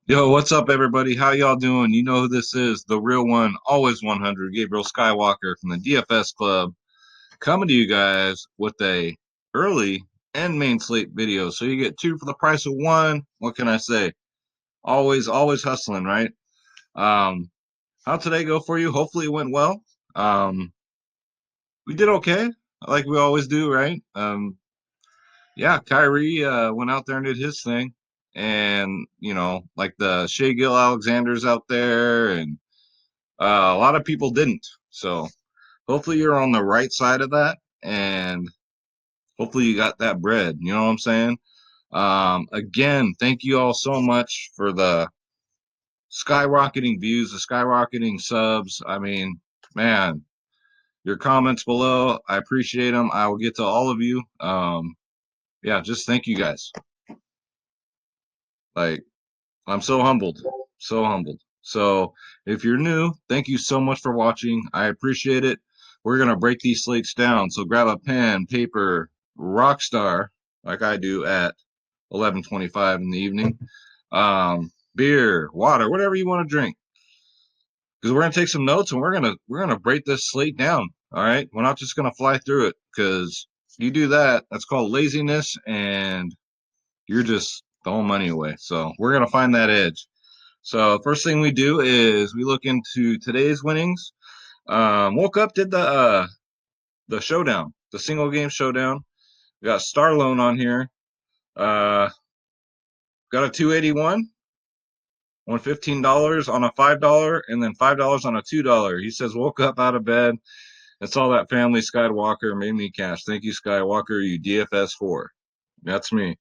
Yo, what's up, everybody? How y'all doing? You know who this is, the real one, always 100, Gabriel Skywalker from the DFS Club, coming to you guys with a early and main slate video. So you get two for the price of one. What can I say? Always hustling, right? Um, how today go for you? Hopefully it went well. Um, we did okay, like we always do, right? Yeah, Kyrie went out there and did his thing, and like the Shea Gill Alexander's out there, and a lot of people didn't. So hopefully you're on the right side of that, and hopefully you got that bread. You know what I'm saying? Again, thank you all so much for the skyrocketing views, the skyrocketing subs. I mean, man, your comments below, I appreciate them. I will get to all of you. Yeah, just thank you guys. Like, I'm so humbled, so humbled. So if you're new, thank you so much for watching. I appreciate it. We're gonna break these slates down. So grab a pen, paper, Rockstar, like I do at 11:25 in the evening. Beer, water, whatever you want to drink, because we're gonna take some notes and we're gonna break this slate down. All right, we're not just gonna fly through it because you do that, that's called laziness, and you're just throwing money away. So we're gonna find that edge. So first thing we do is we look into today's winnings. Woke up, did the showdown, the single game showdown. We got Starlone on here. Uh, got a 281, won $15 on a $5, and then $5 on a $2. He says woke up out of bed and saw that family Skywalker made me cash. Thank you, Skywalker. You DFS4. That's me.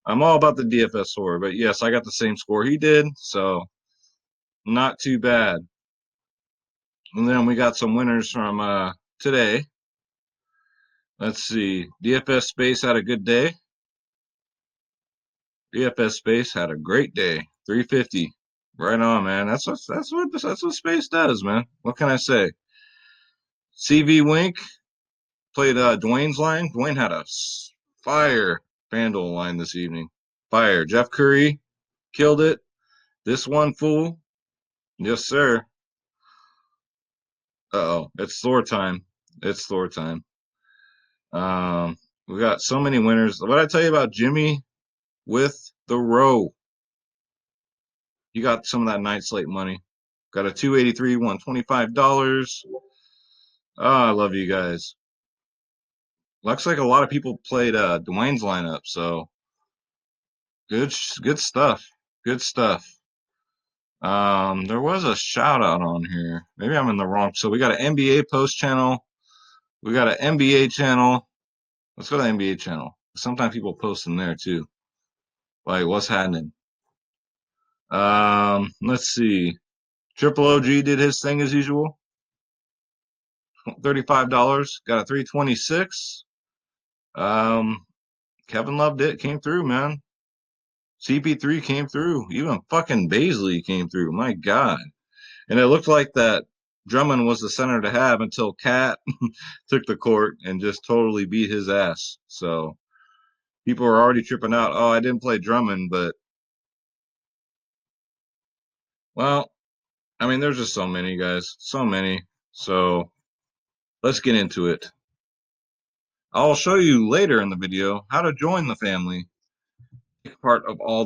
I'm all about the DFS4, but yes, I got the same score he did, so not too bad. And then we got some winners from today. Let's see. DFS Space had a good day. DFS Space had a great day. 350. Right on, man. That's what Space does, man. What can I say? CV Wink played Dwayne's line. Dwayne had a fire FanDuel line this evening. Fire. Jeff Curry killed it. This one fool. Yes, sir. Uh-oh. It's Thor time. It's Thor time. Um, we got so many winners. What I tell you about Jimmy with the row? You got some of that night slate money. Got a 283, won $25. Oh, I love you guys. Looks like a lot of people played Dwayne's lineup, so good stuff. Good stuff. There was a shout out on here. Maybe I'm in the wrong. So we got an NBA post channel. We got an NBA channel. Let's go to the NBA channel. Sometimes people post in there too. Like what's happening? Let's see. Triple OG did his thing as usual. $35. Got a 326. Um, Kevin Love came through, man. CP3 came through. Even fucking Baisley came through. My God. And it looked like that Drummond was the center to have until Cat took the court and just totally beat his ass. So people were already tripping out. Oh, I didn't play Drummond, but well, I mean, there's just so many guys, so many. So let's get into it. I'll show you later in the video how to join the family, part of all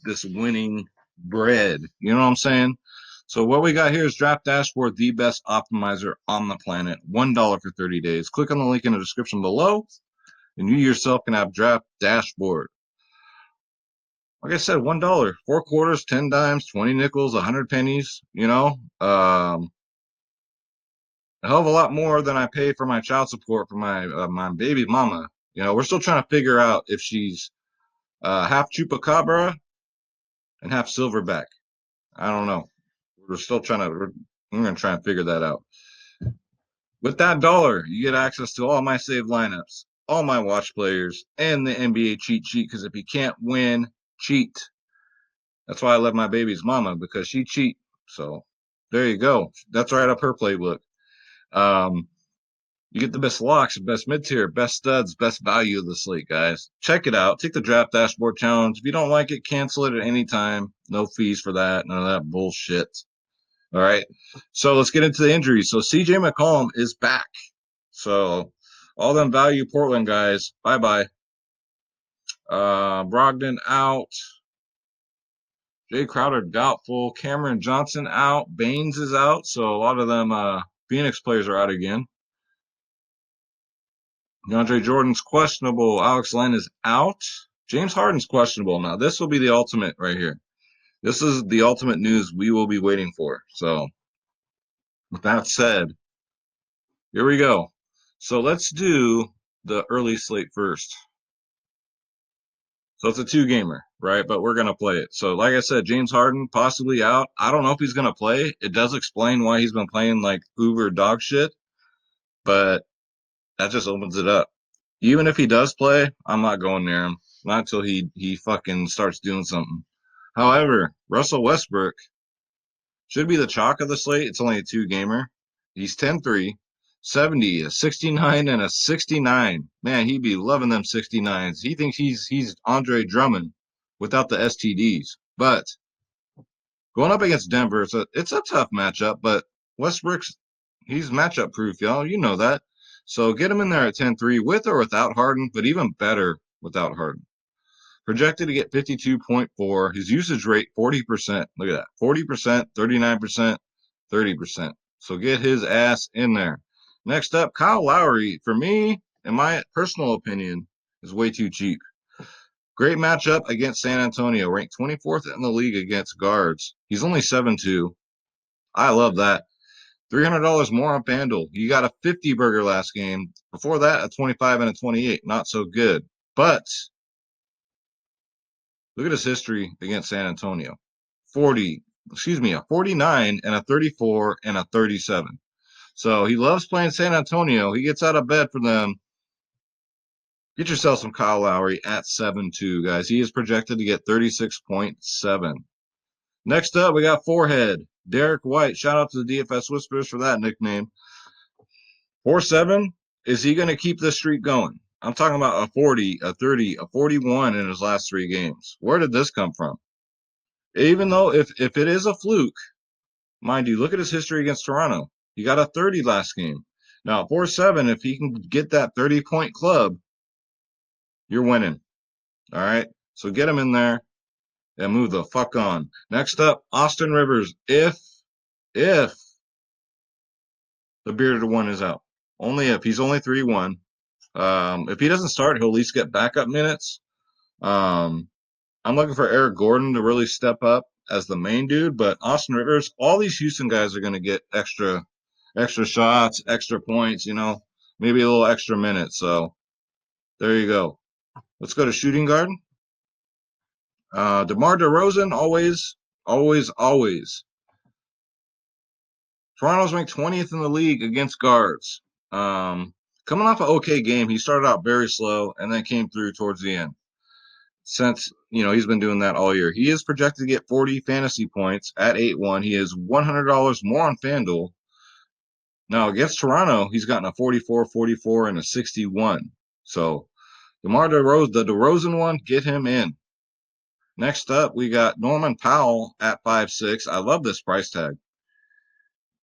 this winning bread. You know what I'm saying? So what we got here is Draft Dashboard, the best optimizer on the planet. $1 for 30 days. Click on the link in the description below, and you yourself can have Draft Dashboard. Like I said, $1, 4 quarters, 10 dimes, 20 nickels, 100 pennies. A hell of a lot more than I pay for my child support for my baby mama. We're still trying to figure out if she's half chupacabra and half silverback. I don't know. We're still trying to. We're going to try and figure that out. With that dollar, you get access to all my saved lineups, all my watch players, and the NBA cheat sheet. Because if you can't win, cheat. That's why I love my baby's mama, because she cheat. So there you go. That's right up her playbook. Um, You get the best locks, best mid-tier, best studs, best value of the slate, guys. Check it out. Take the draft dashboard challenge. If you don't like it, cancel it at any time. No fees for that. None of that bullshit. All right. So let's get into the injuries. So CJ McCollum is back. So all them value Portland guys, bye-bye. Brogdon out. Jay Crowder doubtful. Cameron Johnson out. Baines is out. So a lot of them Phoenix players are out again. DeAndre Jordan's questionable. Alex Len is out. James Harden's questionable. Now, this will be the ultimate right here. This is the ultimate news we will be waiting for. So, with that said, here we go. So, let's do the early slate first. So, it's a two-gamer, right? But we're going to play it. So, like I said, James Harden possibly out. I don't know if he's going to play. It does explain why he's been playing like uber dog shit, but that just opens it up. Even if he does play, I'm not going near him. Not until he fucking starts doing something. However, Russell Westbrook should be the chalk of the slate. It's only a two-gamer. He's 10-3, 70, a 69, and a 69. Man, he'd be loving them 69s. He thinks he's Andre Drummond without the STDs. But going up against Denver, it's a tough matchup, but Westbrook's he's matchup proof, y'all. You know that. So get him in there at 10-3 with or without Harden, but even better without Harden. Projected to get 52.4. His usage rate 40%. Look at that. 40%, 39%, 30%. So get his ass in there. Next up, Kyle Lowry, for me, in my personal opinion, is way too cheap. Great matchup against San Antonio, ranked 24th in the league against guards. He's only 7-2. I love that. $300 more on FanDuel. You got a 50 burger last game. Before that, a 25 and a 28. Not so good. But look at his history against San Antonio. A 49 and a 34 and a 37. So he loves playing San Antonio. He gets out of bed for them. Get yourself some Kyle Lowry at 7-2, guys. He is projected to get 36.7. Next up, we got Forehead. Derek White. Shout out to the DFS Whispers for that nickname. 4-7. Is he going to keep this streak going? I'm talking about a 40, a 30, a 41 in his last three games. Where did this come from? Even though if it is a fluke, mind you, look at his history against Toronto. He got a 30 last game. Now, 4-7, if he can get that 30-point club, you're winning. All right? So get him in there and move the fuck on. Next up, Austin Rivers. If the bearded one is out. Only if. He's only 3-1. If he doesn't start, he'll at least get backup minutes. I'm looking for Eric Gordon to really step up as the main dude, but Austin Rivers, all these Houston guys are going to get extra shots, extra points, maybe a little extra minutes. So there you go. Let's go to shooting guard. DeMar DeRozan, always, always, always. Toronto's ranked 20th in the league against guards. Coming off an okay game, he started out very slow and then came through towards the end. Since, he's been doing that all year. He is projected to get 40 fantasy points at 8-1. He is $100 more on FanDuel. Now, against Toronto, he's gotten a 44, 44, and a 61. So, DeMar DeRozan, the DeRozan one, get him in. Next up, we got Norman Powell at 5'6". I love this price tag.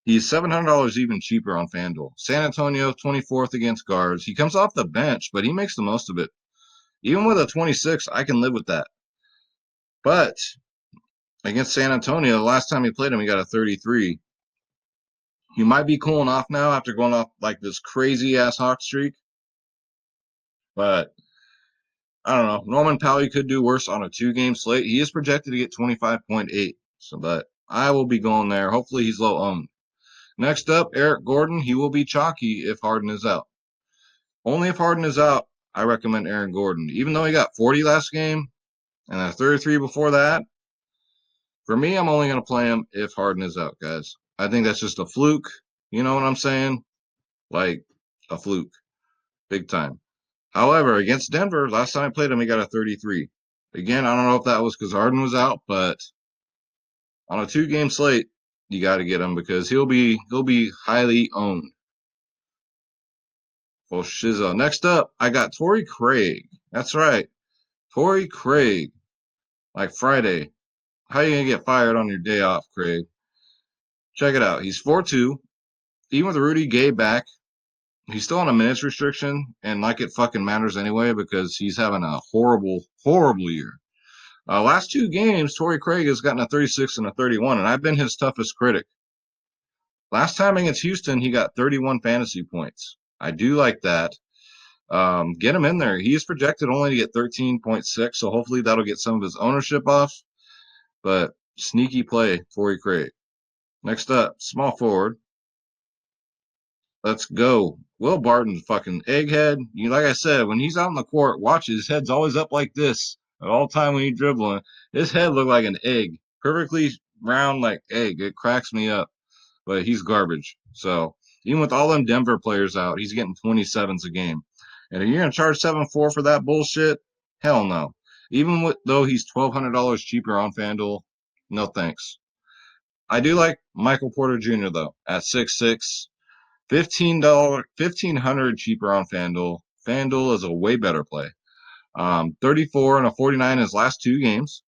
He's $700 even cheaper on FanDuel. San Antonio, 24th against guards. He comes off the bench, but he makes the most of it. Even with a 26, I can live with that. But against San Antonio, the last time he played him, he got a 33. He might be cooling off now after going off like this crazy-ass hawk streak. But I don't know. Norman Powell could do worse on a two-game slate. He is projected to get 25.8. So, but I will be going there. Hopefully he's low owned. Next up, Eric Gordon. He will be chalky if Harden is out. Only if Harden is out, I recommend Aaron Gordon. Even though he got 40 last game and a 33 before that, for me, I'm only going to play him if Harden is out, guys. I think that's just a fluke. You know what I'm saying? Like a fluke. Big time. However, against Denver, last time I played him, he got a 33. Again, I don't know if that was because Harden was out, but on a two-game slate, you got to get him because he'll be highly owned. Oh, shizzo. Next up, I got Torrey Craig. That's right. Torrey Craig. Like Friday. How you going to get fired on your day off, Craig? Check it out. He's 4'2". Even with Rudy Gay back, he's still on a minutes restriction. And like it fucking matters anyway because he's having a horrible, horrible year. Last two games, Torrey Craig has gotten a 36 and a 31, and I've been his toughest critic. Last time against Houston, he got 31 fantasy points. I do like that. Get him in there. He is projected only to get 13.6, so hopefully that'll get some of his ownership off. But sneaky play, Torrey Craig. Next up, small forward. Let's go. Will Barton's fucking egghead. Like I said, when he's out on the court, watch his head's always up like this at all time when he's dribbling. His head looked like an egg, perfectly round like egg. It cracks me up, but he's garbage. So even with all them Denver players out, he's getting 27s a game. And if you're gonna charge 7.4 for that bullshit, hell no. Even though he's $1,200 cheaper on FanDuel, no thanks. I do like Michael Porter Jr. though at 6'6". $1,500 cheaper on FanDuel. FanDuel is a way better play. 34 and a 49 in his last two games.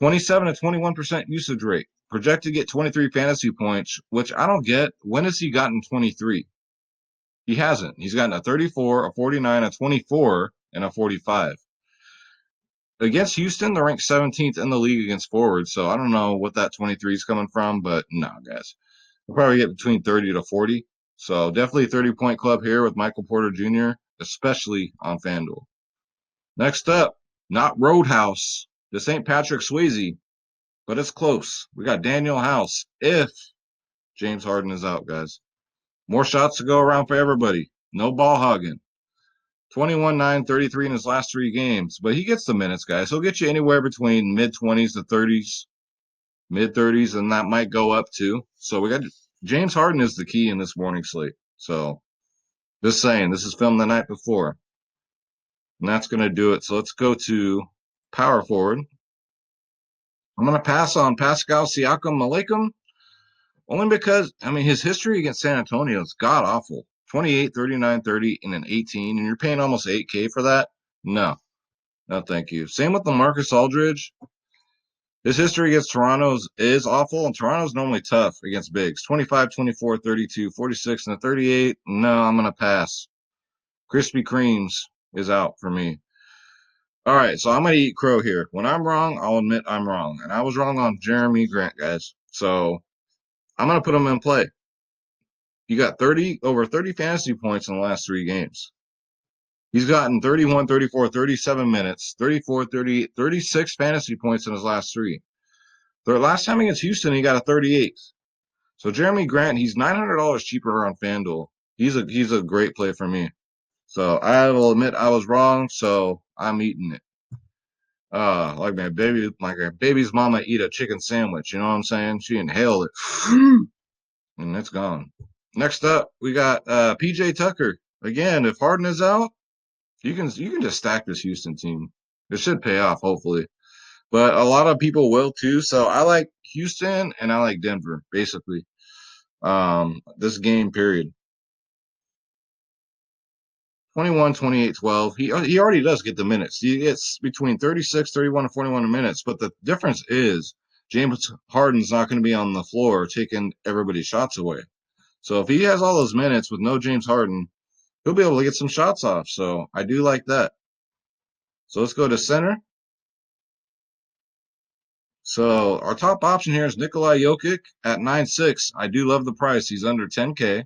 27 to 21% usage rate. Projected to get 23 fantasy points, which I don't get. When has he gotten 23? He hasn't. He's gotten a 34, a 49, a 24, and a 45. Against Houston, they're ranked 17th in the league against forwards, so I don't know what that 23 is coming from, but no, guys. We'll probably get between 30 to 40. So definitely 30-point club here with Michael Porter Jr., especially on FanDuel. Next up, not Roadhouse. This ain't Patrick Swayze, but it's close. We got Daniel House if James Harden is out, guys. More shots to go around for everybody. No ball hogging. 21, 9, 33 in his last three games. But he gets the minutes, guys. He'll get you anywhere between mid-20s to 30s, mid-30s, and that might go up too. So we got James Harden is the key in this morning slate. So just saying, this is filmed the night before. And that's going to do it. So let's go to power forward. I'm going to pass on Pascal Siakam Malekam only because, I mean, his history against San Antonio is god awful. 28, 39, 30, and an 18, and you're paying almost 8K for that? No. No, thank you. Same with LaMarcus Aldridge. His history against Toronto is awful, and Toronto's normally tough against bigs. 25, 24, 32, 46, and a 38. No, I'm going to pass. Krispy Kremes is out for me. All right, so I'm going to eat crow here. When I'm wrong, I'll admit I'm wrong. And I was wrong on Jeremy Grant, guys. So I'm going to put him in play. He got over 30 fantasy points in the last three games. He's gotten 31, 34, 37 minutes, 34, 38, 36 fantasy points in his last three. The last time against Houston, he got a 38. So Jeremy Grant, he's $900 cheaper on FanDuel. He's a great play for me. So I will admit I was wrong, so I'm eating it. Like my baby's mama eat a chicken sandwich. You know what I'm saying? She inhaled it, and it's gone. Next up, we got PJ Tucker. Again, if Harden is out, you can just stack this Houston team. It should pay off, hopefully. But a lot of people will too. So I like Houston and I like Denver, basically. This game period. 21, 28, 12. He already does get the minutes. He gets between 36, 31, and 41 minutes. But the difference is James Harden's not going to be on the floor taking everybody's shots away. So if he has all those minutes with no James Harden, he'll be able to get some shots off. So I do like that. So let's go to center. So our top option here is Nikolai Jokic at 9.6. I do love the price. He's under 10K.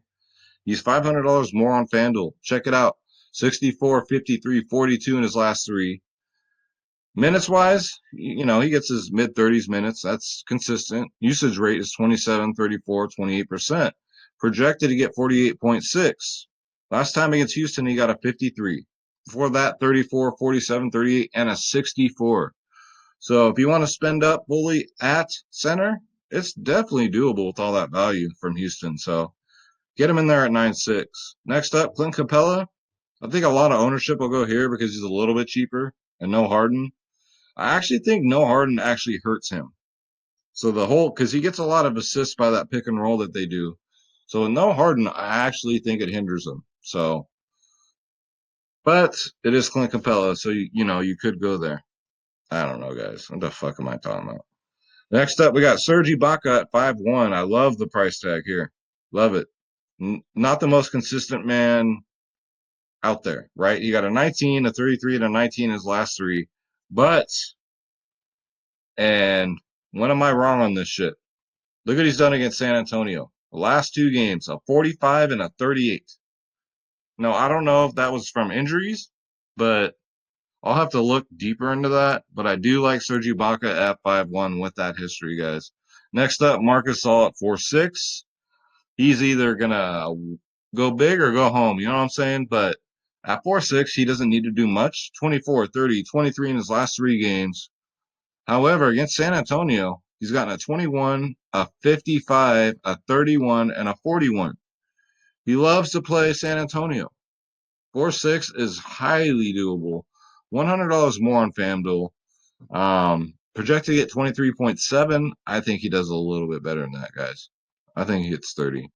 He's $500 more on FanDuel. Check it out. 64, 53, 42 in his last three. Minutes-wise, he gets his mid-30s minutes. That's consistent. Usage rate is 27, 34, 28%. Projected to get 48.6. Last time against Houston, he got a 53. Before that, 34, 47, 38, and a 64. So if you want to spend up fully at center, it's definitely doable with all that value from Houston. So get him in there at 9.6. Next up, Clint Capela. I think a lot of ownership will go here because he's a little bit cheaper and no Harden. I actually think no Harden actually hurts him. So because he gets a lot of assists by that pick and roll that they do. So with no Harden, I actually think it hinders him. So, but it is Clint Capela, so you could go there. I don't know, guys. What the fuck am I talking about? Next up, we got Sarge Ibaka at 5'1". I love the price tag here. Love it. Not the most consistent man out there, right? He got a 19, a 33, and a 19 in his last three. But, and when am I wrong on this shit? Look what he's done against San Antonio. The last two games, a 45 and a 38. No, I don't know if that was from injuries, but I'll have to look deeper into that. But I do like Serge Ibaka at 5'1" with that history, guys. Next up, Marcus All at 4'6". He's either gonna go big or go home, you know what I'm saying? But at 4'6", he doesn't need to do much. 24, 30, 23 in his last three games. However, against San Antonio, he's gotten a 21, a 55, a 31, and a 41. He loves to play San Antonio. 4'6" is highly doable. $100 more on FanDuel. Projected to get 23.7. I think he does a little bit better than that, guys. I think he hits 30.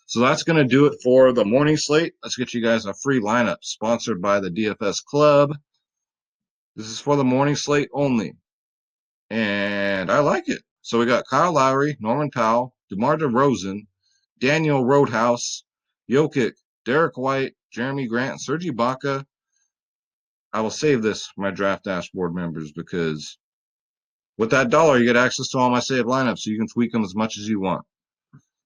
So that's going to do it for the morning slate. Let's get you guys a free lineup sponsored by the DFS Club. This is for the morning slate only. And I like it. So we got Kyle Lowry, Norman Powell, DeMar DeRozan, Daniel Roadhouse, Jokic, Derek White, Jeremy Grant, Serge Ibaka. I will save this for my draft dashboard members because with that dollar, you get access to all my saved lineups so you can tweak them as much as you want.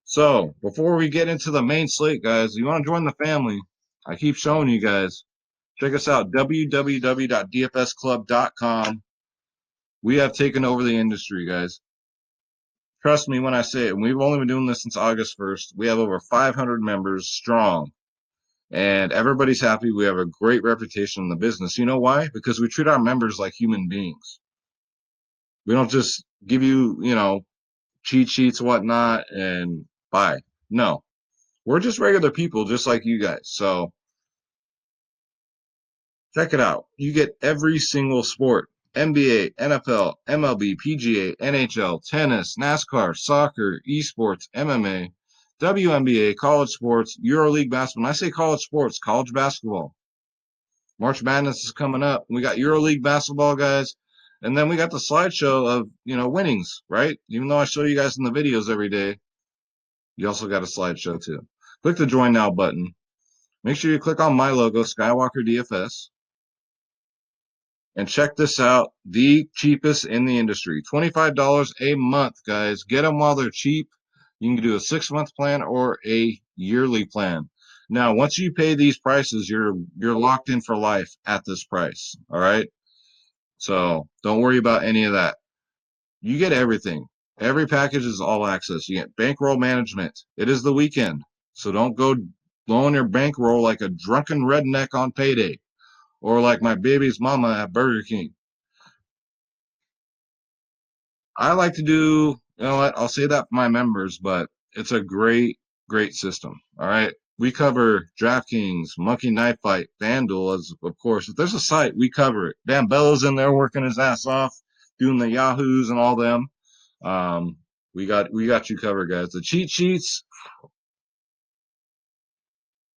So before we get into the main slate, guys, you want to join the family, I keep showing you guys. Check us out, www.dfsclub.com. We have taken over the industry, guys. Trust me when I say it. We've only been doing this since August 1st. We have over 500 members strong, and everybody's happy. We have a great reputation in the business. You know why? Because we treat our members like human beings. We don't just give you, cheat sheets, whatnot, and bye. No, we're just regular people, just like you guys. So check it out. You get every single sport. NBA, NFL, MLB, PGA, NHL, tennis, NASCAR, soccer, esports, MMA, WNBA, college sports, EuroLeague basketball. When I say college sports, college basketball. March Madness is coming up. We got EuroLeague basketball, guys. And then we got the slideshow of, winnings, right? Even though I show you guys in the videos every day, you also got a slideshow too. Click the join now button. Make sure you click on my logo, Skywalker DFS. And check this out, the cheapest in the industry. $25 a month, guys. Get them while they're cheap. You can do a 6-month plan or a yearly plan. Now, once you pay these prices, you're locked in for life at this price. All right. So don't worry about any of that. You get everything. Every package is all access. You get bankroll management. It is the weekend. So don't go blowing your bankroll like a drunken redneck on payday or like my baby's mama at Burger King. I like to do, you know what, I'll say that for my members, but it's a great, great system. All right. We cover DraftKings, Monkey Knife Fight, FanDuel, as of course. If there's a site, we cover it. Dan Bella's in there working his ass off, doing the Yahoos and all them. We got you covered, guys. The cheat sheets,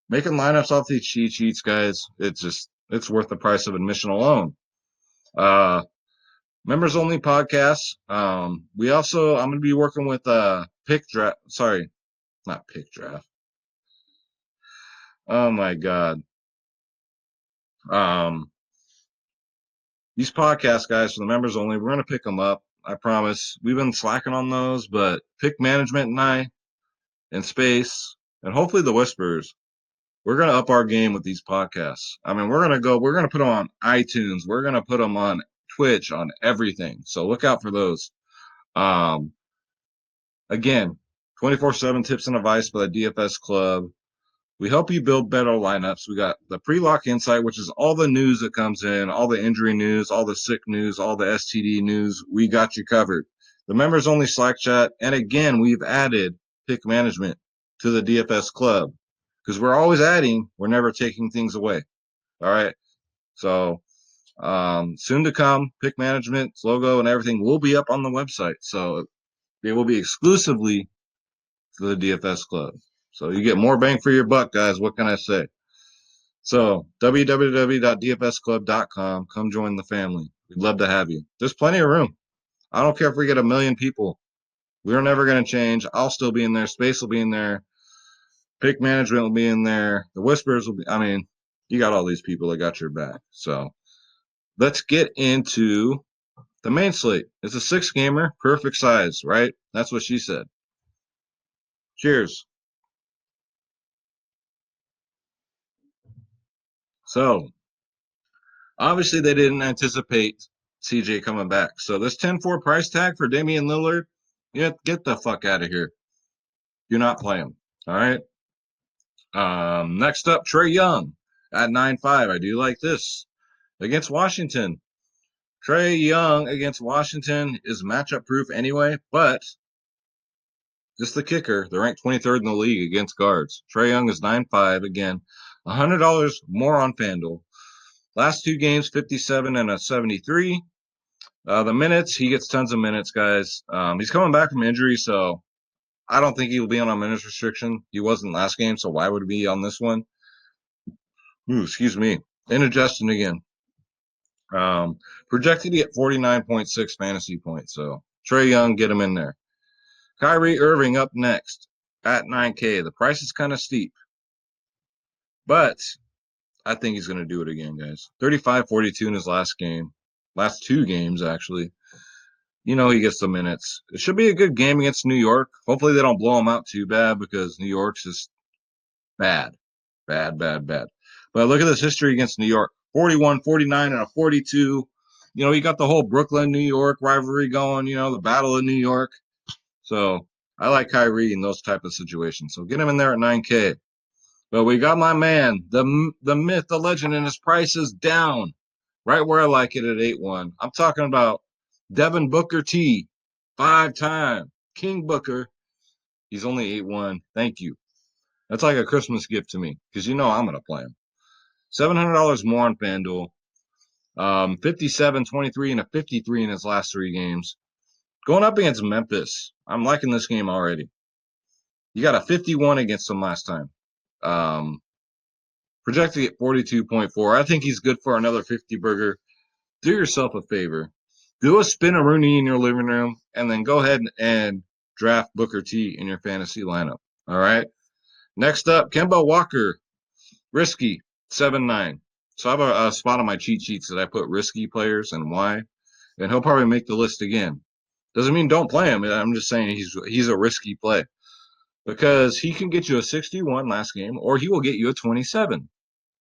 making lineups off these cheat sheets, guys, it's worth the price of admission alone. Members only podcasts. I'm going to be working with Pick Draft. Sorry, not Pick Draft. Oh my God. These podcasts, guys, for the members only, we're going to pick them up. I promise. We've been slacking on those, but Pick Management and I, and Space, and hopefully the Whisperers, we're going to up our game with these podcasts. I mean, we're going to put them on iTunes. We're going to put them on Twitch, on everything. So look out for those. Again, 24/7 tips and advice by the DFS Club. We help you build better lineups. We got the pre-lock insight, which is all the news that comes in, all the injury news, all the sick news, all the STD news. We got you covered. The members only Slack chat. And again, we've added pick management to the DFS Club because we're always adding. We're never taking things away. All right. So soon to come, pick management, logo, and everything will be up on the website. So they will be exclusively to the DFS Club. So you get more bang for your buck, guys. What can I say? So www.dfsclub.com. Come join the family. We'd love to have you. There's plenty of room. I don't care if we get 1 million people. We're never going to change. I'll still be in there. Space will be in there. Pick management will be in there. The whispers will be. I mean, you got all these people that got your back. So let's get into the main slate. It's a 6-gamer, perfect size, right? That's what she said. Cheers. So obviously they didn't anticipate CJ coming back. So this 10-4 price tag for Damian Lillard, yeah, get the fuck out of here. Do not play him. All right. Next up, Trey Young at 9.5. I do like this against Washington. Trey Young against Washington is matchup proof anyway, but just the kicker. They're ranked 23rd in the league against guards. Trey Young is 9.5 again, $100 more on FanDuel. Last 2 games, 57 and a 73. The minutes, he gets tons of minutes, guys. He's coming back from injury, so I don't think he'll be on a minutes restriction. He wasn't last game, so why would he be on this one? Ooh, excuse me. Indigestion again. Projected to get 49.6 fantasy points. So Trey Young, get him in there. Kyrie Irving up next at 9K. The price is kind of steep, but I think he's going to do it again, guys. 35-42 in his last game. Last 2 games, actually. You know, he gets the minutes. It should be a good game against New York. Hopefully they don't blow him out too bad because New York's just bad. Bad, bad, bad. But look at this history against New York. 41, 49, and a 42. You know, you got the whole Brooklyn, New York rivalry going, you know, the Battle of New York. So I like Kyrie in those type of situations. So get him in there at 9K. But we got my man, the myth, the legend, and his price is down. Right where I like it at 8-1. I'm talking about Devin Booker T, 5-time King Booker. He's only 8-1. Thank you. That's like a Christmas gift to me because you know I'm going to play him. $700 more on FanDuel. 57, 23, and a 53 in his last 3 games. Going up against Memphis. I'm liking this game already. You got a 51 against him last time. Projected at 42.4. I think he's good for another 50 burger. Do yourself a favor. Do a spin a Rooney in your living room, and then go ahead and draft Booker T in your fantasy lineup. All right. Next up, Kemba Walker, risky 7-9. So I have a spot on my cheat sheets that I put risky players and why, and he'll probably make the list again. Doesn't mean don't play him. I'm just saying he's a risky play because he can get you a 61 last game, or he will get you a 27.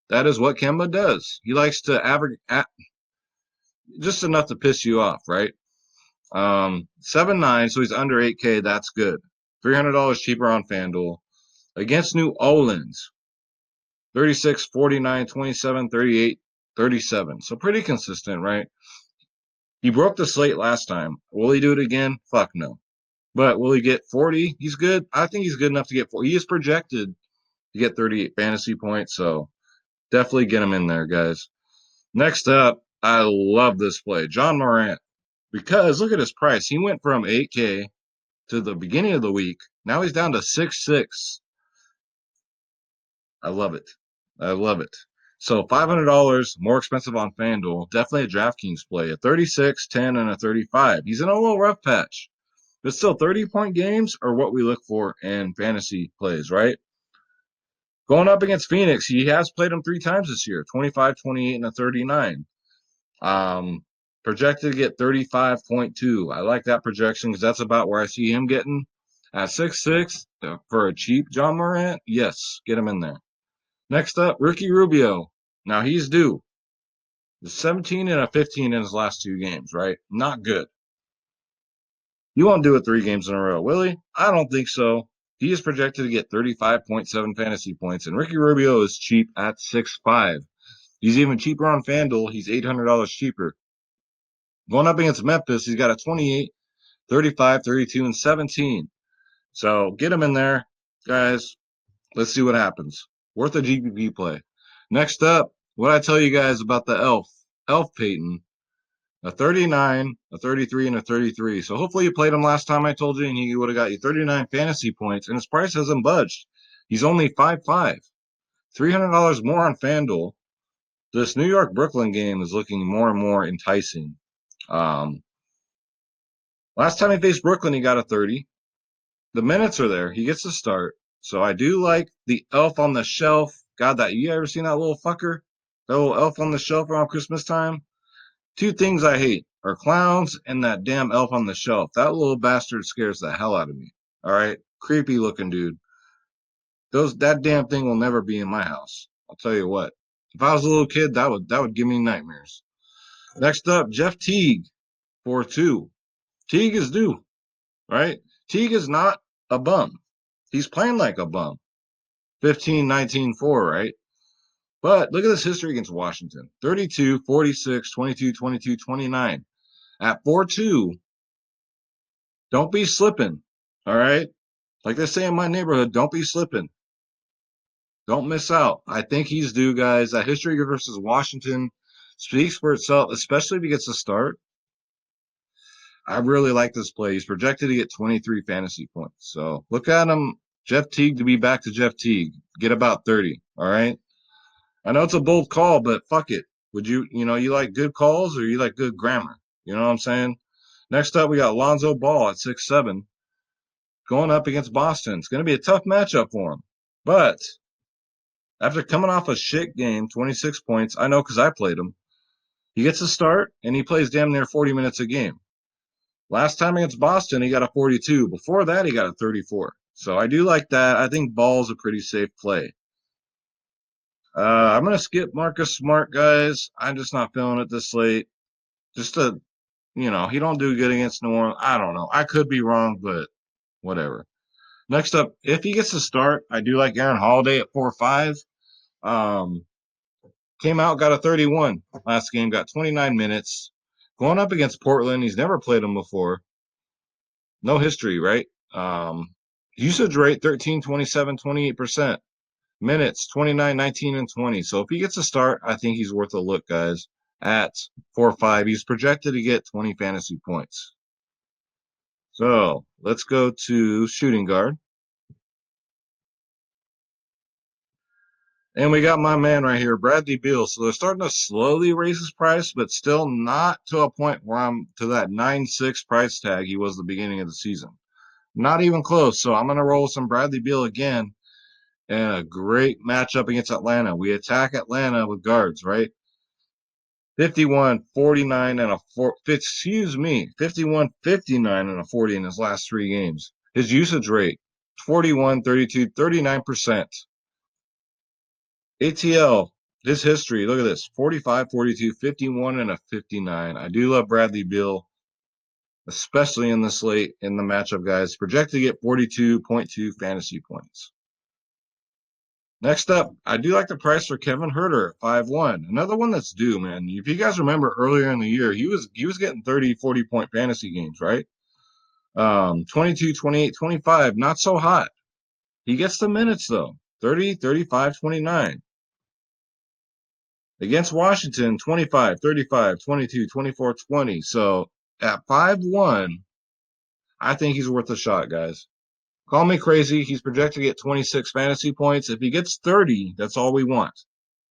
That is what Kemba does. He likes to average just enough to piss you off, right? 7-9, so he's under 8K. That's good. $300 cheaper on FanDuel against New Orleans. 36, 49, 27, 38, 37. So pretty consistent, right? He broke the slate last time. Will he do it again? Fuck no. But will he get 40? He's good. I think he's good enough to get 40. He is projected to get 38 fantasy points, so definitely get him in there, guys. Next up, I love this play. John Moran. Because look at his price. He went from 8K to the beginning of the week. Now he's down to 6.6. I love it. I love it. So $500 more expensive on FanDuel. Definitely a DraftKings play. A 36, 10, and a 35. He's in a little rough patch. But still, 30-point games are what we look for in fantasy plays, right? Going up against Phoenix, he has played them 3 times this year. 25, 28, and a 39. Projected to get 35.2. I like that projection because that's about where I see him getting. At 6'6", for a cheap John Morant, yes, get him in there. Next up, Ricky Rubio. Now he's due. 17 and a 15 in his last 2 games, right? Not good. You won't do it 3 games in a row, will he? I don't think so. He is projected to get 35.7 fantasy points, and Ricky Rubio is cheap at 6'5". He's even cheaper on FanDuel. He's $800 cheaper. Going up against Memphis, he's got a 28, 35, 32, and 17. So get him in there, guys. Let's see what happens. Worth a GPP play. Next up, what I tell you guys about the Elf Payton. A 39, a 33, and a 33. So hopefully you played him last time I told you, and he would have got you 39 fantasy points, and his price hasn't budged. He's only 5.5. $300 more on FanDuel. This New York Brooklyn game is looking more and more enticing. Um, Last time he faced Brooklyn, he got a 30. The minutes are there. He gets to start. So I do like the elf on the shelf. God, that you ever seen that little fucker? That little elf on the shelf around Christmas time? Two things I hate are clowns and that damn elf on the shelf. That little bastard scares the hell out of me. All right? Creepy looking dude. That damn thing will never be in my house. I'll tell you what. If I was a little kid, that would give me nightmares. Next up, Jeff Teague, 4-2. Teague is due, right? Teague is not a bum. He's playing like a bum. 15, 19, 4, right? But look at this history against Washington. 32, 46, 22, 22, 29. At 4-2, don't be slipping, all right? Like they say in my neighborhood, don't be slipping. Don't miss out. I think he's due, guys. That history versus Washington speaks for itself, especially if he gets a start. I really like this play. He's projected to get 23 fantasy points. So look at him, Jeff Teague to be back to Jeff Teague. Get about 30. All right. I know it's a bold call, but fuck it. Would you like good calls or you like good grammar? You know what I'm saying? Next up, we got Alonzo Ball at 6'7", going up against Boston. It's going to be a tough matchup for him. But after coming off a shit game, 26 points, I know because I played him. He gets a start and he plays damn near 40 minutes a game. Last time against Boston, he got a 42. Before that, he got a 34. So I do like that. I think Ball's a pretty safe play. I'm going to skip Marcus Smart, guys. I'm just not feeling it this late. He don't do good against New Orleans. I don't know. I could be wrong, but whatever. Next up, if he gets to start, I do like Aaron Holiday at 4-5. Came out, got a 31 last game, got 29 minutes. Going up against Portland, he's never played them before. No history, right? Usage rate 13, 27, 28%. Minutes 29, 19, and 20. So if he gets a start, I think he's worth a look, guys. At 4-5, he's projected to get 20 fantasy points. So let's go to shooting guard. And we got my man right here, Bradley Beal. So they're starting to slowly raise his price, but still not to a point where I'm to that 9.6 price tag he was the beginning of the season. Not even close. So I'm going to roll some Bradley Beal again. And a great matchup against Atlanta. We attack Atlanta with guards, right? 51, 49, and 51, 59, and a 40 in his last three games. His usage rate, 41, 32, 39%. ATL, his history, look at this, 45, 42, 51, and a 59. I do love Bradley Beal, especially in the slate, in the matchup, guys. Projected to get 42.2 fantasy points. Next up, I do like the price for Kevin Huerter at 5-1. Another one that's due, man. If you guys remember earlier in the year, he was getting 30, 40-point fantasy games, right? 22, 28, 25, not so hot. He gets the minutes, though. 30, 35, 29. Against Washington, 25, 35, 22, 24, 20. So at 5-1, I think he's worth a shot, guys. Call me crazy. He's projected to get 26 fantasy points. If he gets 30, that's all we want,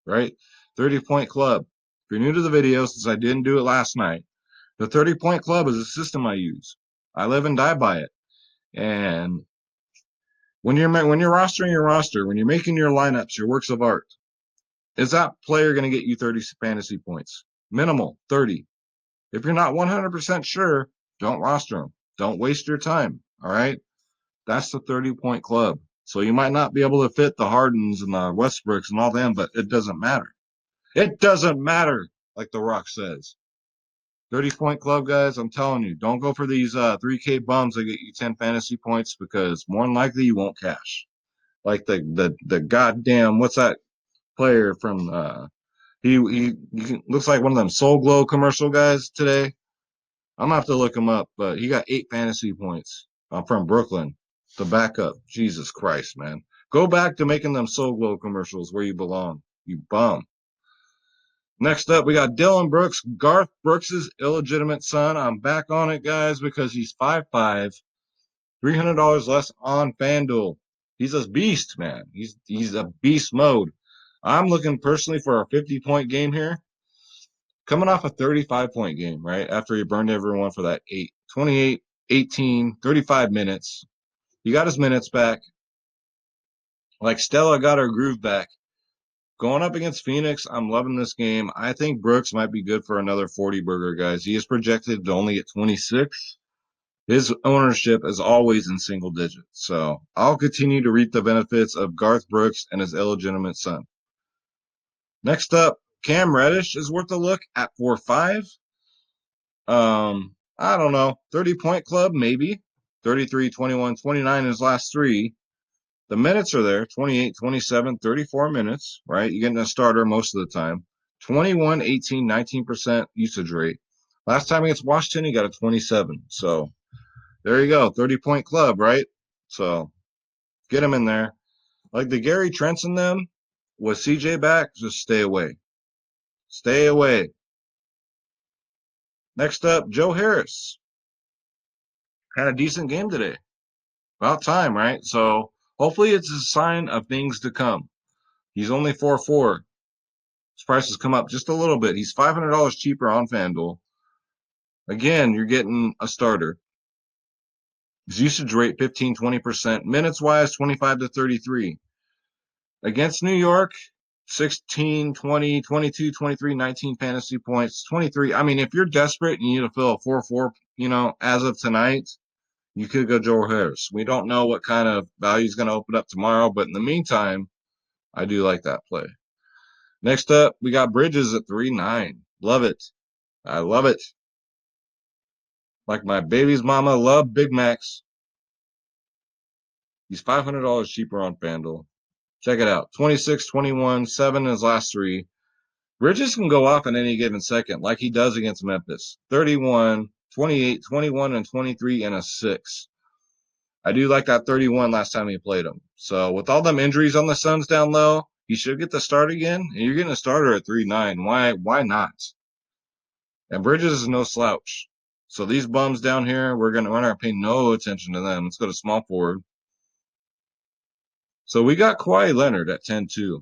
right? 30-point club. If you're new to the video, since I didn't do it last night, the 30-point club is a system I use. I live and die by it. And when you're rostering your roster, when you're making your lineups, your works of art, is that player going to get you 30 fantasy points? Minimal, 30. If you're not 100% sure, don't roster them. Don't waste your time, all right? That's the 30-point club. So you might not be able to fit the Hardens and the Westbrooks and all them, but it doesn't matter. It doesn't matter, like The Rock says. 30-point club, guys, I'm telling you, don't go for these 3K bums that get you 10 fantasy points because more than likely you won't cash. Like the goddamn, what's that player from he looks like one of them Soul Glow commercial guys today. I'm gonna have to look him up, but he got 8 fantasy points from Brooklyn. The backup. Jesus Christ, man. Go back to making them Soul Glow commercials where you belong. You bum. Next up, we got Dillon Brooks, Garth Brooks' illegitimate son. I'm back on it, guys, because he's 5'5", $300 less on FanDuel. He's a beast, man. He's a beast mode. I'm looking personally for a 50-point game here. Coming off a 35-point game, right? After he burned everyone for that 28, 18, 35 minutes. He got his minutes back. Like Stella got her groove back. Going up against Phoenix, I'm loving this game. I think Brooks might be good for another 40 burger, guys. He is projected to only get 26. His ownership is always in single digits. So I'll continue to reap the benefits of Garth Brooks and his illegitimate son. Next up, Cam Reddish is worth a look at 4.5. I don't know. 30-point club, maybe. 33, 21, 29 in his last three. The minutes are there 28, 27, 34 minutes, right? You're getting a starter most of the time. 21, 18, 19% usage rate. Last time against Washington, he got a 27. So there you go. 30-point club, right? So get him in there. Like the Gary Trents in them, with CJ back, just stay away. Stay away. Next up, Joe Harris. Had a decent game today. About time, right? So hopefully it's a sign of things to come. He's only 4-4. His price has come up just a little bit. He's $500 cheaper on FanDuel. Again, you're getting a starter. His usage rate 15, 20%. Minutes wise, 25 to 33. Against New York, 16, 20, 22, 23, 19 fantasy points, 23. I mean, if you're desperate and you need to fill a 4-4, as of tonight, you could go Joe Harris. We don't know what kind of value is going to open up tomorrow, but in the meantime, I do like that play. Next up, we got Bridges at 3.9. Love it. I love it. Like my baby's mama loved Big Macs. He's $500 cheaper on FanDuel. Check it out. 26, 21, 7 in his last three. Bridges can go off in any given second, like he does against Memphis. 31, 28, 21, and 23 and a 6. I do like that 31 last time he played him. So with all them injuries on the Suns down low, he should get the start again. And you're getting a starter at 3.9. Why not? And Bridges is no slouch. So these bums down here, we're not gonna pay no attention to them. Let's go to small forward. So we got Kawhi Leonard at 10-2.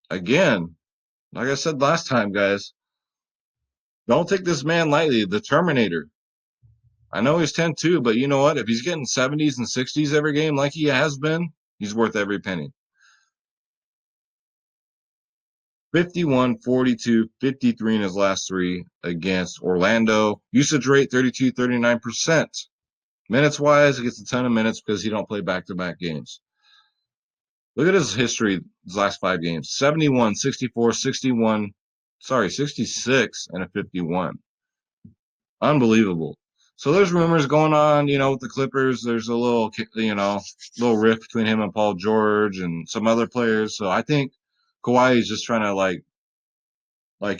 Again, like I said last time, guys, don't take this man lightly. The Terminator. I know he's 10-2, but you know what? If he's getting 70s and 60s every game like he has been, he's worth every penny. 51, 42, 53 in his last three against Orlando. Usage rate 32, 39%. Minutes wise, he gets a ton of minutes because he don't play back-to-back games. Look at his history, his last 5 games. 71, 64, 61, 66, and a 51. Unbelievable. So there's rumors going on, with the Clippers. There's a little rift between him and Paul George and some other players. So I think Kawhi is just trying to like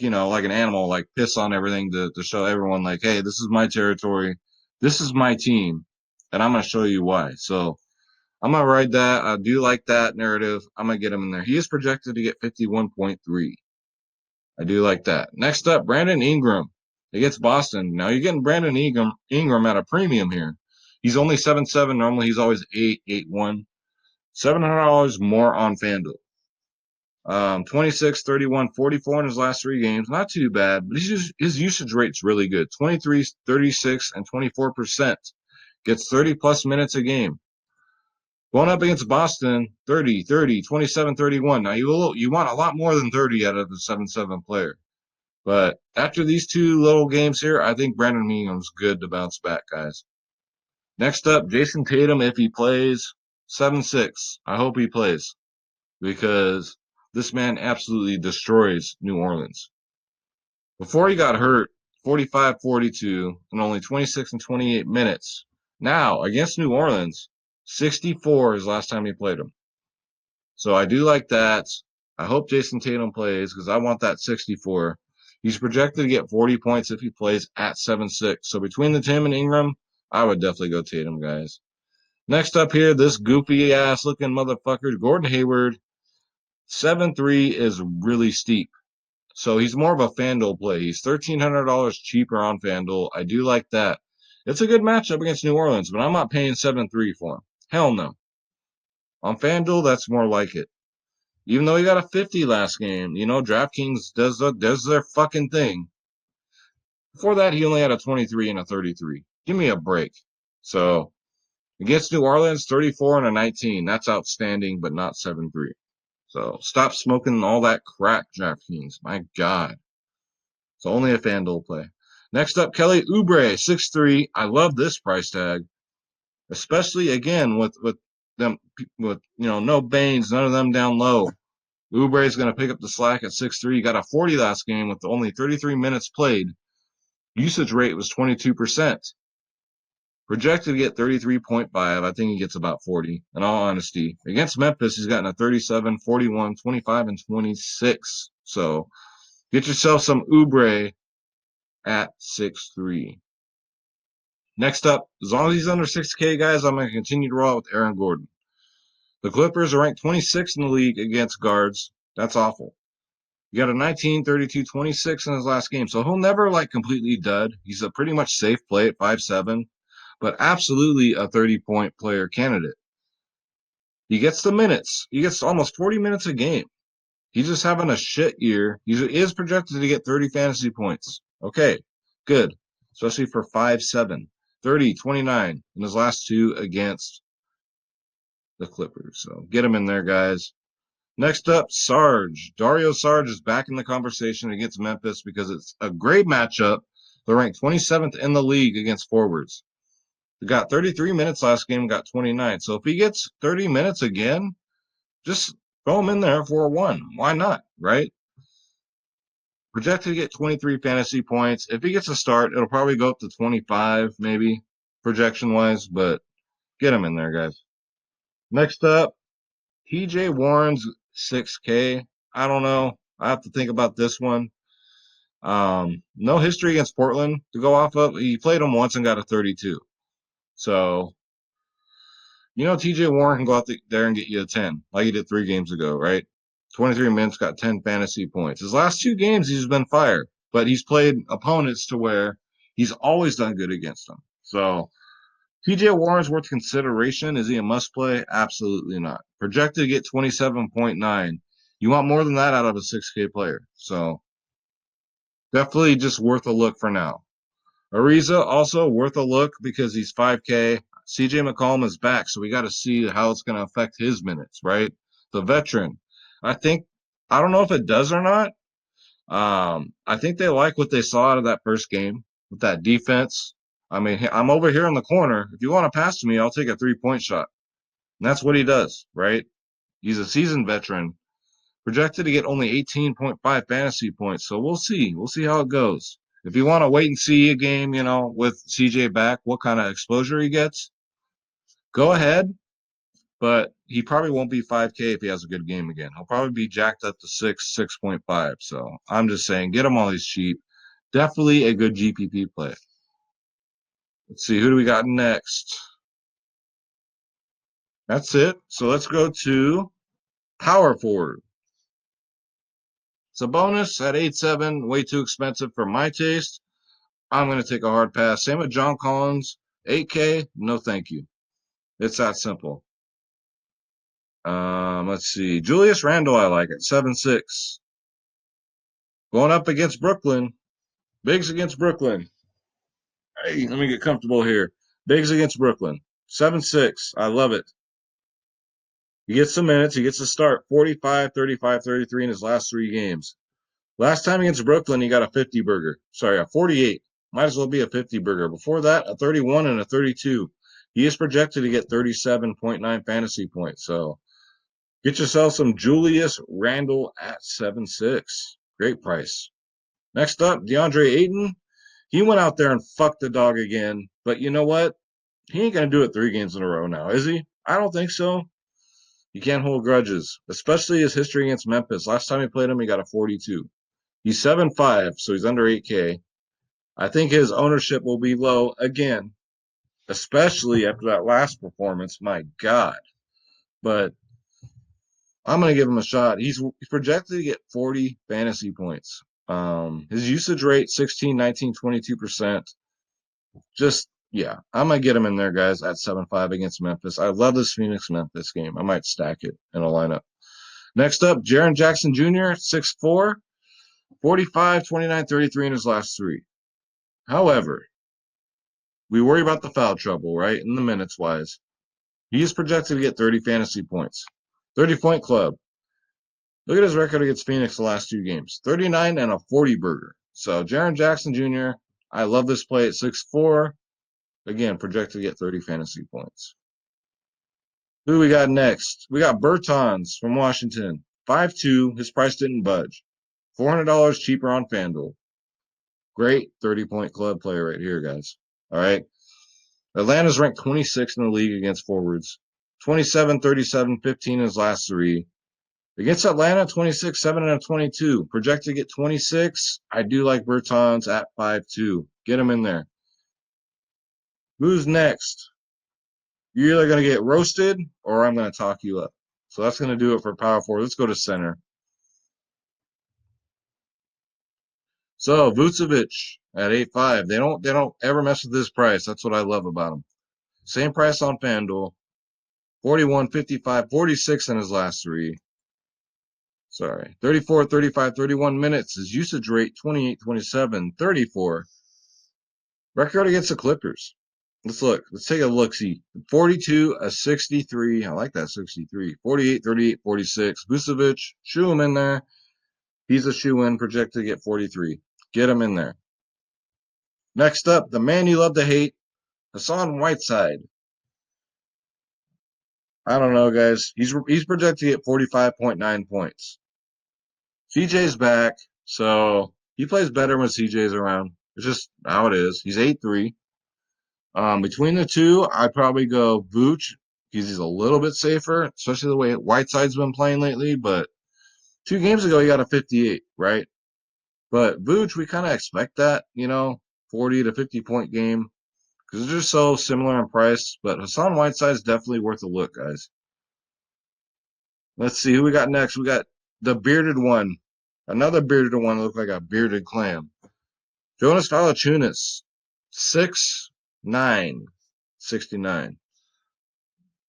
an animal, like piss on everything to show everyone like, hey, this is my territory. This is my team. And I'm going to show you why. So I'm going to ride that. I do like that narrative. I'm going to get him in there. He is projected to get 51.3. I do like that. Next up, Brandon Ingram against Boston. Now you're getting Brandon Ingram at a premium here. He's only 7.7. Normally he's always 8, 8.1. $700 more on FanDuel. 26, 31, 44 in his last 3 games. Not too bad, but his usage rate's really good. 23, 36, and 24%. Gets 30-plus minutes a game. Going up against Boston, 30, 30, 27, 31. Now, you want a lot more than 30 out of the 7-7 player. But after these 2 little games here, I think Brandon Ingram's good to bounce back, guys. Next up, Jason Tatum, if he plays, 7-6. I hope he plays because this man absolutely destroys New Orleans. Before he got hurt, 45, 42, and only 26 and 28 minutes. Now, against New Orleans, 64 is last time he played him. So I do like that. I hope Jason Tatum plays because I want that 64. He's projected to get 40 points if he plays at 7-6. So between the Tim and Ingram, I would definitely go Tatum, guys. Next up here, this goofy ass looking motherfucker, Gordon Hayward. 7.3 is really steep. So he's more of a FanDuel play. He's $1,300 cheaper on FanDuel. I do like that. It's a good matchup against New Orleans, but I'm not paying 7.3 for him. Hell no. On FanDuel, that's more like it. Even though he got a 50 last game, DraftKings does their fucking thing. Before that, he only had a 23 and a 33. Give me a break. So against New Orleans, 34 and a 19. That's outstanding, but not 7-3. So stop smoking all that crack, DraftKings. My God. It's only a FanDuel play. Next up, Kelly Oubre, 6'3". I love this price tag, especially again with them with no Baines, none of them down low. Oubre is going to pick up the slack at 6'3". He got a 40 last game with only 33 minutes played. Usage rate was 22%. Projected to get 33.5. I think he gets about 40, in all honesty. Against Memphis, he's gotten a 37, 41, 25, and 26. So get yourself some Oubre at 6'3". Next up, as long as he's under 6K, guys, I'm going to continue to roll with Aaron Gordon. The Clippers are ranked 26th in the league against guards. That's awful. He got a 19, 32, 26 in his last game. So he'll never completely dud. He's a pretty much safe play at 5'7", but absolutely a 30-point player candidate. He gets the minutes. He gets almost 40 minutes a game. He's just having a shit year. He is projected to get 30 fantasy points. Okay, good. Especially for 5'7". 30, 29 in his last two against the Clippers. So get him in there, guys. Next up, Sarge. Dario Sarge is back in the conversation against Memphis because it's a great matchup. They're ranked 27th in the league against forwards. He got 33 minutes last game, got 29. So if he gets 30 minutes again, just throw him in there for a 1. Why not, right? Projected to get 23 fantasy points. If he gets a start, it'll probably go up to 25, maybe, projection-wise, but get him in there, guys. Next up, TJ Warren's 6K. I don't know. I have to think about this one. No history against Portland to go off of. He played them once and got a 32. So, TJ Warren can go out there and get you a 10, like he did 3 games ago, right? 23 minutes, got 10 fantasy points. His last 2 games, he's been fire, but he's played opponents to where he's always done good against them. So, TJ Warren's worth consideration. Is he a must play? Absolutely not. Projected to get 27.9. You want more than that out of a 6K player. So definitely just worth a look for now. Ariza also worth a look because he's 5K. CJ McCollum is back, so we got to see how it's going to affect his minutes, right? The veteran. I don't know if it does or not. I think they like what they saw out of that first game with that defense. I mean, I'm over here in the corner. If you want to pass to me, I'll take a 3-point shot. And that's what he does, right? He's a seasoned veteran, projected to get only 18.5 fantasy points. So we'll see. We'll see how it goes. If you want to wait and see a game, with CJ back, what kind of exposure he gets, go ahead. But he probably won't be 5K if he has a good game again. He'll probably be jacked up to 6.5. So I'm just saying, get him while he's cheap. Definitely a good GPP play. Let's see, who do we got next? That's it. So let's go to power forward. It's a bonus at 8.7, way too expensive for my taste. I'm going to take a hard pass. Same with John Collins, 8K. No, thank you. It's that simple. Let's see. Julius Randle, I like it, 7.6. Going up against Brooklyn. Bigs against Brooklyn. Hey, let me get comfortable here. Bigs against Brooklyn. 7.6. I love it. He gets some minutes. He gets a start. 45, 35, 33 in his last 3 games. Last time against Brooklyn, he got a 50 burger. Sorry, a 48. Might as well be a 50 burger. Before that, a 31 and a 32. He is projected to get 37.9 fantasy points. So get yourself some Julius Randle at 7.6. Great price. Next up, Deandre Aiden. He went out there and fucked the dog again. But you know what? He ain't going to do it 3 games in a row now, is he? I don't think so. You can't hold grudges, especially his history against Memphis. Last time he played him, he got a 42. He's 7.5, so he's under 8K. I think his ownership will be low again, especially after that last performance. My God. But I'm going to give him a shot. He's projected to get 40 fantasy points. His usage rate, 16, 19, 22%. Just, yeah, I'm going to get him in there, guys, at 7.5 against Memphis. I love this Phoenix-Memphis game. I might stack it in a lineup. Next up, Jaren Jackson Jr., 6'4", 45, 29, 33 in his last three. However, we worry about the foul trouble, right? In the minutes wise. He is projected to get 30 fantasy points. 30-point club. Look at his record against Phoenix the last two games. 39 and a 40 burger. So Jaren Jackson Jr., I love this play at 6'4". Again, projected to get 30 fantasy points. Who we got next? We got Bertans from Washington. 5'2". His price didn't budge. $400 cheaper on FanDuel. Great 30-point club player right here, guys. All right. Atlanta's ranked 26th in the league against forwards. 27, 37, 15 in his last three. Against Atlanta, 26, 7, and a 22. Projected to get 26. I do like Bertans at 5'2". Get him in there. Who's next? You're either going to get roasted or I'm going to talk you up. So that's going to do it for power forward. Let's go to center. So Vucevic at 8'5". They don't ever mess with this price. That's what I love about him. Same price on FanDuel. 41, 55, 46 in his last three. 34, 35, 31 minutes. His usage rate, 28, 27, 34. Record against the Clippers. Let's look. Let's take a look-see. 42, a 63. I like that 63. 48, 38, 46. Vucevic, shoe him in there. He's a shoe-in, projected to get 43. Get him in there. Next up, the man you love to hate, Hassan Whiteside. I don't know, guys. He's projected to get 45.9 points. CJ's back, so he plays better when CJ's around. It's just how it is. He's 8'3". Between the two, I'd probably go Vooch. He's a little bit safer, especially the way Whiteside's been playing lately. But 2 games ago, he got a 58, right? But Vooch, we kind of expect that, 40 to 50-point game because they're just so similar in price. But Hassan Whiteside's definitely worth a look, guys. Let's see who we got next. We got the bearded one. Another bearded one that looked like a bearded clam. Jonas Valanciunas, 6'9", 69.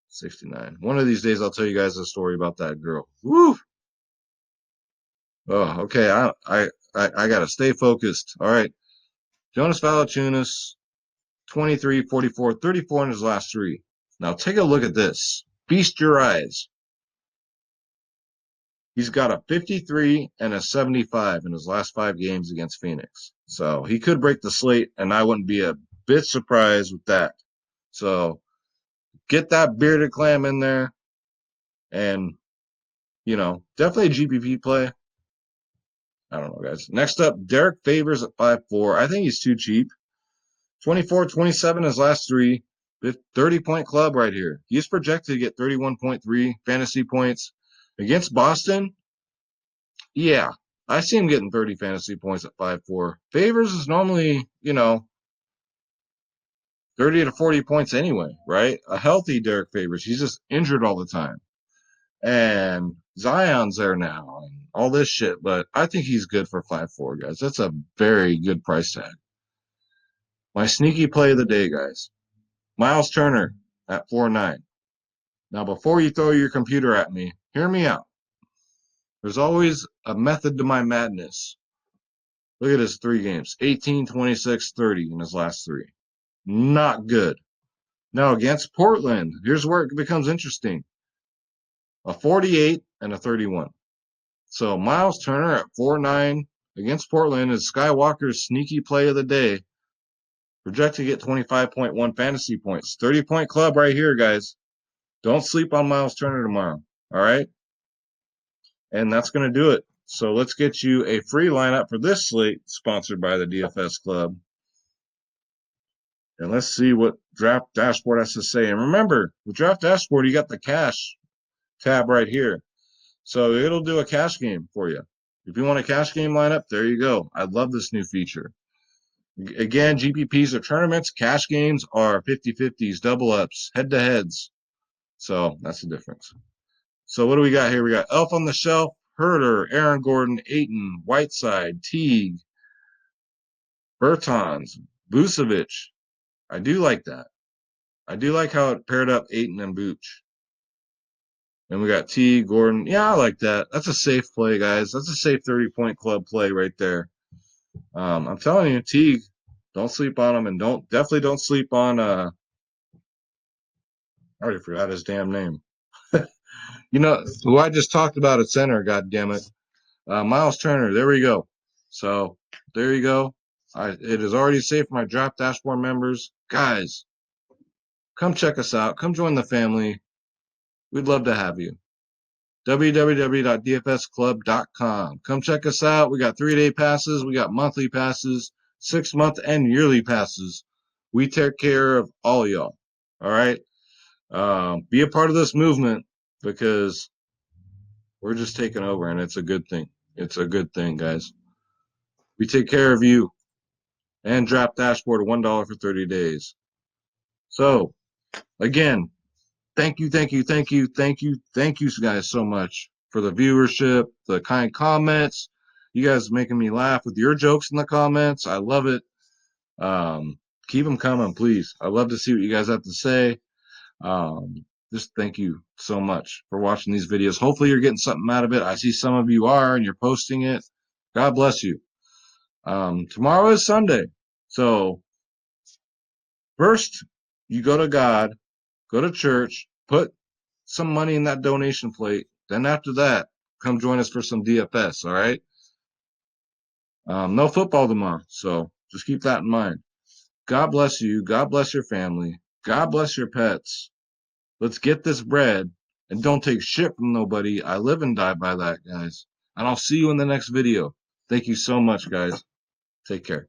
69. One of these days, I'll tell you guys a story about that girl. Woo! Oh, okay. I got to stay focused. All right. Jonas Valanciunas, 23, 44, 34 in his last three. Now, take a look at this. Feast your eyes. He's got a 53 and a 75 in his last 5 games against Phoenix. So he could break the slate, and I wouldn't be a bit surprised with that. So get that bearded clam in there, and, definitely a GPP play. I don't know, guys. Next up, Derek Favors at 5'4". I think he's too cheap. 24, 27 his last three. 30-point club right here. He's projected to get 31.3 fantasy points. Against Boston, yeah, I see him getting 30 fantasy points at 5'4". Favors is normally, 30 to 40 points anyway, right? A healthy Derek Favors. He's just injured all the time. And Zion's there now and all this shit, but I think he's good for 5'4", guys. That's a very good price tag. My sneaky play of the day, guys. Miles Turner at 4'9". Now, before you throw your computer at me, hear me out. There's always a method to my madness. Look at his 3 games. 18, 26, 30 in his last 3. Not good. Now, against Portland, here's where it becomes interesting. A 48 and a 31. So Miles Turner at 4'9" against Portland is Skywalker's sneaky play of the day. Projected to get 25.1 fantasy points. 30-point club right here, guys. Don't sleep on Miles Turner tomorrow. All right? And that's going to do it. So let's get you a free lineup for this slate sponsored by the DFS Club. And let's see what Draft Dashboard has to say. And remember, with Draft Dashboard, you got the cash tab right here. So it'll do a cash game for you. If you want a cash game lineup, there you go. I love this new feature. Again, GPPs are tournaments. Cash games are 50-50s, double-ups, head-to-heads. So that's the difference. So what do we got here? We got Elf on the Shelf, Herder, Aaron Gordon, Ayton, Whiteside, Teague, Bertans, Vucevic. I do like that. I do like how it paired up Ayton and Vooch. And we got Teague, Gordon. Yeah, I like that. That's a safe play, guys. That's a safe 30-point club play right there. I'm telling you, Teague, don't sleep on him, and definitely don't sleep on I already forgot his damn name. You know who I just talked about at center, god damn it. Miles Turner. There we go. So there you go. It is already safe for my draft dashboard members. Guys, come check us out. Come join the family. We'd love to have you. www.dfsclub.com. Come check us out. We got 3-day passes. We got monthly passes, 6-month and yearly passes. We take care of all y'all. All right. Be a part of this movement because we're just taking over and it's a good thing. It's a good thing, guys. We take care of you and draft dashboard at $1 for 30 days. So again, thank you, guys, so much for the viewership, the kind comments. You guys making me laugh with your jokes in the comments. I love it. Keep them coming, please. I love to see what you guys have to say. Just thank you so much for watching these videos. Hopefully you're getting something out of it. I see some of you are, and you're posting it. God bless you. Tomorrow is Sunday. So first, you go to God, go to church, put some money in that donation plate. Then after that, come join us for some DFS. All right. No football tomorrow, so just keep that in mind. God bless you. God bless your family. God bless your pets. Let's get this bread and don't take shit from nobody. I live and die by that, guys. And I'll see you in the next video. Thank you so much, guys. Take care.